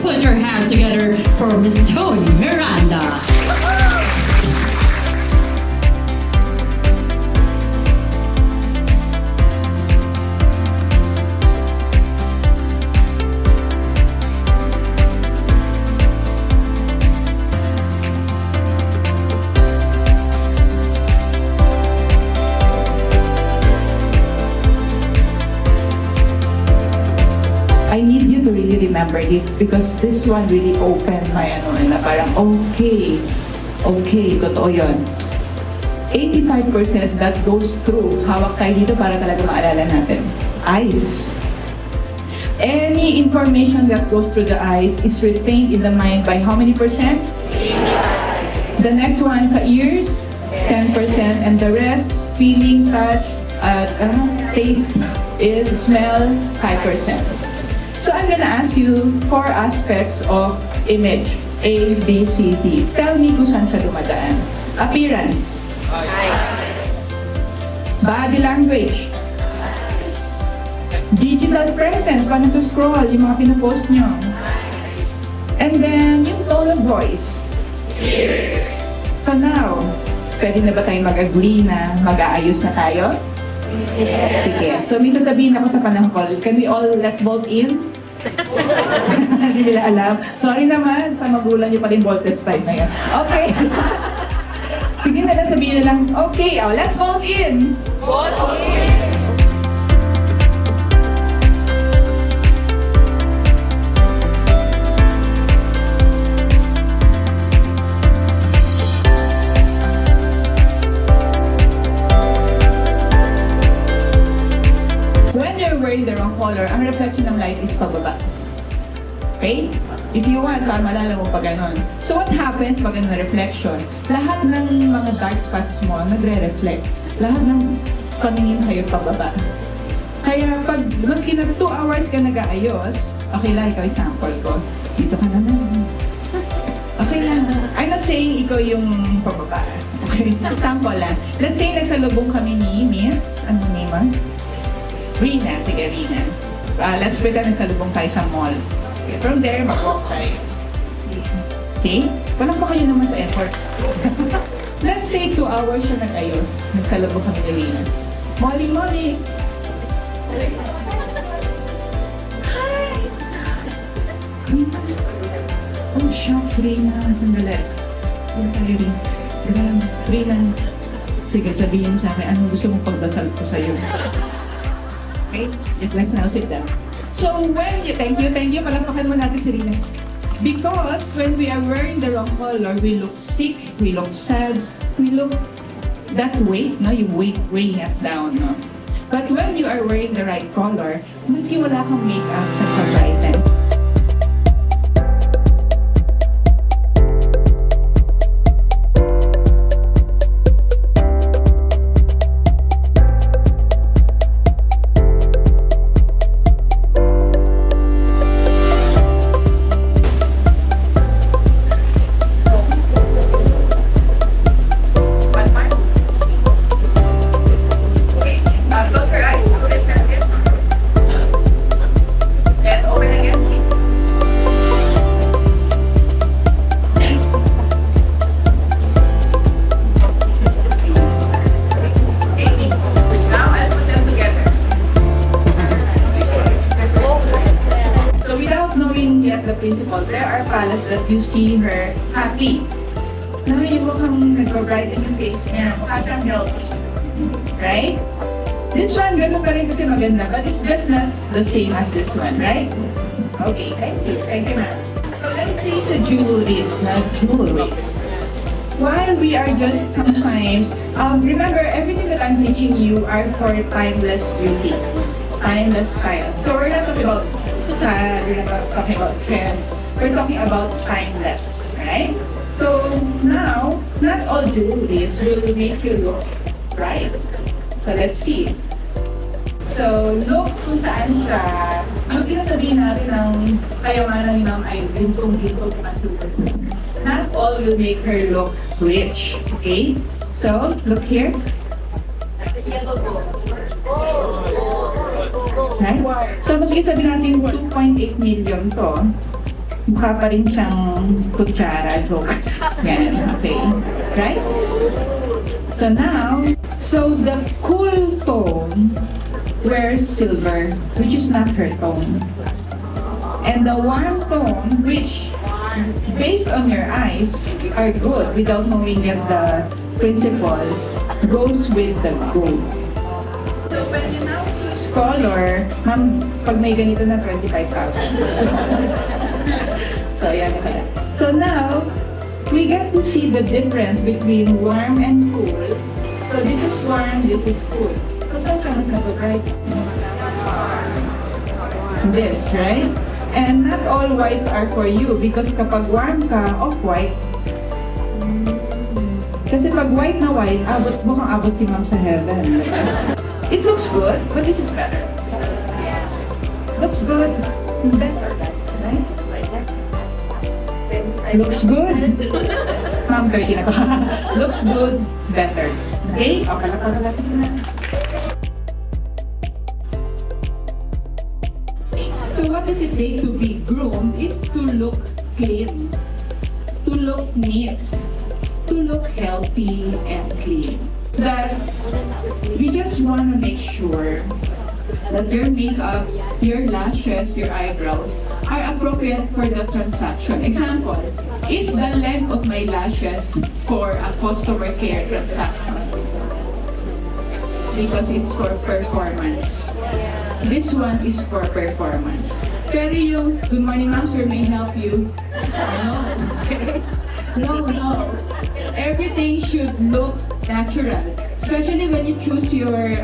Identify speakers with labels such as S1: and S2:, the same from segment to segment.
S1: put your hands together for Miss Tony Miranda.
S2: I need you to really remember this because this one really opened my na parang okay, totoo yun. 85% that goes through, hawak tayo dito para talaga maalala natin. Eyes. Any information that goes through the eyes is retained in the mind by how many percent? 85. The next one sa ears, 10%, and the rest, feeling, touch, taste, is smell, 5%. So I'm gonna ask you 4 aspects of image, A, B, C, D. Tell me kung saan siya dumadaan. Appearance. Body language. Digital presence, paano to scroll, yung mga pinapost nyo. And then, yung tone of voice. So now, pwede na ba tayong mag-agree na mag-aayos na tayo? Sige. So may sasabihin ako sa panahon ko. Can we all, let's vote in? Hindi nila alam. Sorry naman, sa magulang niyo pa rin voltage 5 na yan. Okay. Sige na lang, sabihin na lang, okay, let's vote in. Vote in. Wearing the wrong color, ang reflection ng light is pababa. Okay? If you want, para malala mo pa ganon. So what happens pag ganun na reflection? Lahat ng mga dark spots mo nagre-reflect. Lahat ng paningin sa'yo pababa. Kaya pag maski na 2 hours ka nag-aayos, okay lang, ikaw example ko. Dito ka naman. Okay lang. I'm not saying ikaw yung pababa. Okay? Example lang. Let's say nagsalubong kami ni Miss, ano name mo? Rina, sige Rina. Let's pretend nagsalubong tayo sa mall. Okay, from there, mag-walk tayo. Okay? Walang pa kayo naman sa effort. Let's say 2 hours siya nag-ayos. Nagsalubong kami ni Rina. Molly! Hi! Rina. Oh, shucks, Rina. Sandali. Yan tayo, Rina. Grabe, Rina. Sige, sabihin sa akin, ano gusto mong pagdasal ko sa'yo? Okay? Yes, let's now sit down. So when you, thank you, palakpakan mo natin si Rina. Because when we are wearing the wrong color, we look sick, we look sad, we look that weight, no? Yung weighing us down, no? But when you are wearing the right color, maski wala kang makeup, nagpa-brighten. The principal, there are palace that you see her happy. Na yung mukhang nag-brighten yung face niya, mukha siyang healthy. Right? This one, ganun pa rin kasi maganda, but it's just not the same as this one, right? Okay, thank you ma'am. So let's see sa jewelries, na jewelries. While we are just sometimes, remember everything that I'm teaching you are for timeless beauty, timeless style. So we're not talking about we're not talking about trends, we're talking about timeless, right? So now, not all jewelries will make you look bright. So let's see. So look kung saan siya, ang sinasabihin natin ng kayamanan ni Ma'am ay gintong-gintong na super. Not all will make her look rich, okay? So look here. Right? So, maski sabihin natin 2.8 million to, mukha pa rin siyang kutsara, joke. Yan, okay. Right? So now, the cool tone wears silver, which is not her tone. And the warm tone, which based on your eyes are good without knowing yet the principle, goes with the gold. So when you now choose color, ma'am, pag may ganito na 25,000. So yan pala. So now, we get to see the difference between warm and cool. So this is warm, this is cool. So saan ka mas nag-bright? This, right? And not all whites are for you because kapag warm ka, off-white. Kasi pag white na white, mukhang abot si ma'am sa heaven. It looks good, but this is better. Looks good, better, right? Looks good. Ma'am, 30 na ko. Looks good, better. Okay? O, kalapag-kalapag na. So what does it take to be groomed is to look clean, to look neat, to look healthy and clean. That we just want to make sure that your makeup, your lashes, your eyebrows are appropriate for the transaction. Example, is the length of my lashes for a customer care transaction? Because it's for performance. This one is for performance. Pero yung, good morning ma'am, sir, may I help you? No. Everything should look natural. Especially when you choose your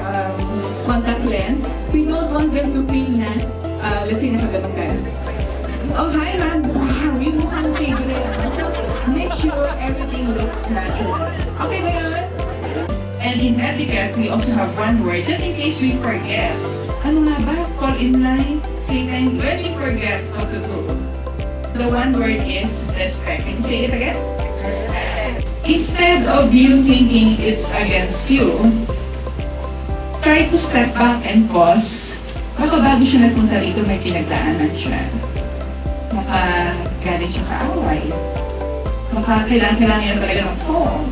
S2: contact lens, we don't want them to feel na, let's say nakaganon ka. Oh, hi ma'am. Wow, yung mukhang favorite. Make sure everything looks natural. Okay ba yun? And in etiquette, we also have one word, just in case we forget. Ano nga ba? Fall in line? Say when we forget what to do. The one word is respect. Can you say it again? Respect. Instead of you thinking it's against you, try to step back and pause. Baka bago siya nagpunta rito, may pinagdaanan siya. Baka galing siya sa away. Baka kailangan niya talaga ng phone.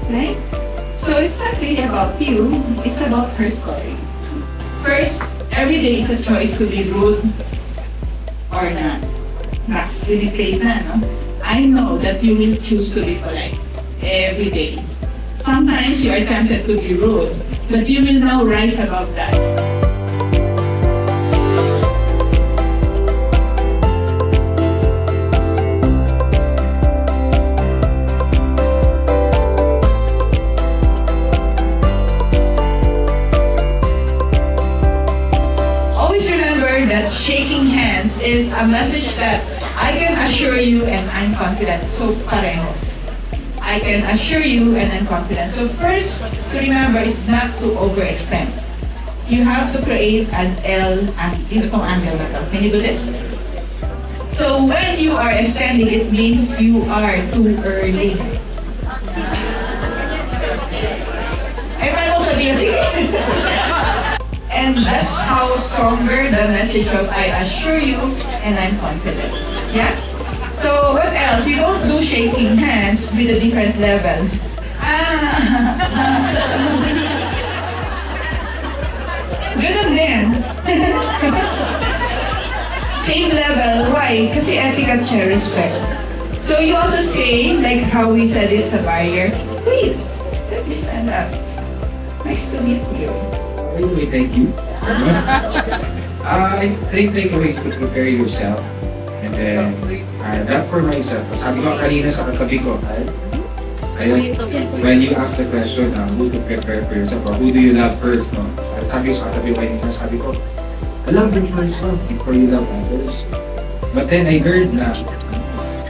S2: Right? So it's not really about you, it's about her story. First, every day is a choice to be rude or not. Mas delicate na, no? I know that you will choose to be polite every day. Sometimes you are tempted to be rude, but you will now rise above that. Shaking hands is a message that I can assure you and I'm confident. So pareho. I can assure you and I'm confident. So first to remember is not to overextend. You have to create an L angle. Itong angle na to. Can you do this? So when you are extending, it means you are too early. Ay, paano sabihin? Sige. And that's how stronger the message of I assure you and I'm confident. Yeah? So what else? We don't do shaking hands with a different level. Ganun din. Same level. Why? Kasi etiquette siya, respect. So you also say, like how we said it's a barrier, wait, let me stand up. Nice to meet you.
S3: Anyway, thank you. I think takeaways to prepare yourself. And then, that for myself. Sabi ko kanina sa katabi ko, when you ask the question, who to prepare for yourself or who do you love first, no? Sabi ko sa katabi ko kanina, sabi ko, love yourself before you love others. But then I heard na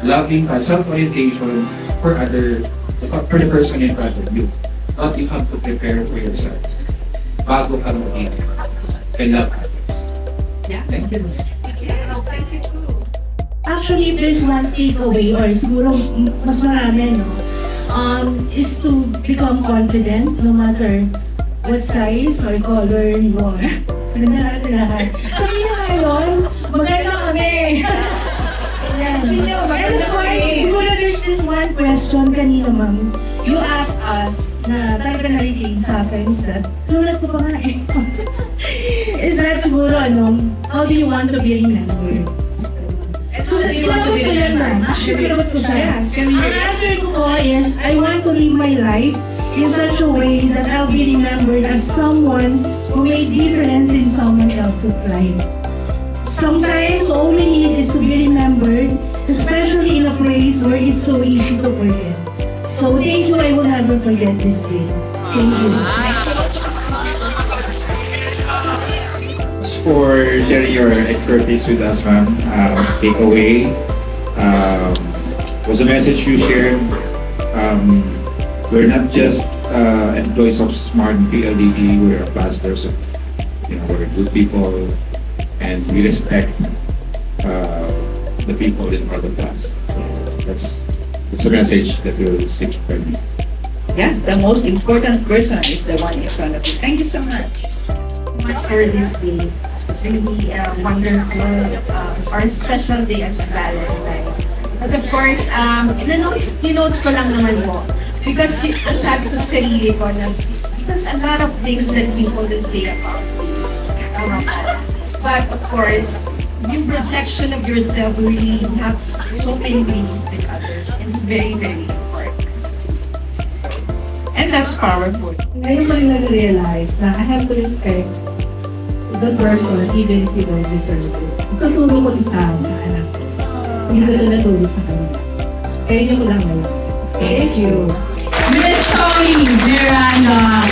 S3: loving self-orientation for the person in front of you. But you have to prepare for yourself. Bago ka mag-ibig. Can love others.
S2: Yeah.
S3: Thank you.
S2: Yes, thank you too.
S1: Actually, if there's one takeaway, or siguro mas marami, no? Is to become confident no matter what size or color you are. Ganda natin lahat. Sabi niyo ngayon, maganda kami. question kanina, ma'am, you asked us na talaga narinig sa friends that, sulat ko pa nga eh. Is that siguro, how do you want to be remembered? So, sinagot ko yan, ma'am. Actually, sinagot ko siya.
S2: Yeah, can you
S1: Ang answer ko po is, I want to live my life in such a way that I'll be remembered as someone who made difference in someone else's life. Sometimes all we need is to be remembered, especially in a place where it's so easy to forget. So thank you, I will never forget this day. Thank you.
S4: For sharing your expertise with us, ma'am. Takeaway was a message you shared. We're not just employees of Smart PLDT. We're ambassadors of, we're good people, and we respect the people in front of us. So that's a message that will stick with me.
S2: Yeah, the most important person is the one in front of you. Thank you so much.
S5: Much for this day. It's really wonderful or special day as a Valentine's. But of course, in-notes ko lang naman po. Because ang sabi ko sa sarili ko na because a lot of things that people will say about Valentine's. But of course, yung projection of yourself will really have so many meanings with others. And it's very, very important.
S2: And that's powerful.
S6: Ngayon ko rin na-realize na I have to respect the person even if you don't deserve it. Tuturo ko isa na anak ko. Hindi ko ito natulog sa kanila. Sa inyo ko lang ngayon.
S2: Thank you.
S1: Miss Tony Miranda.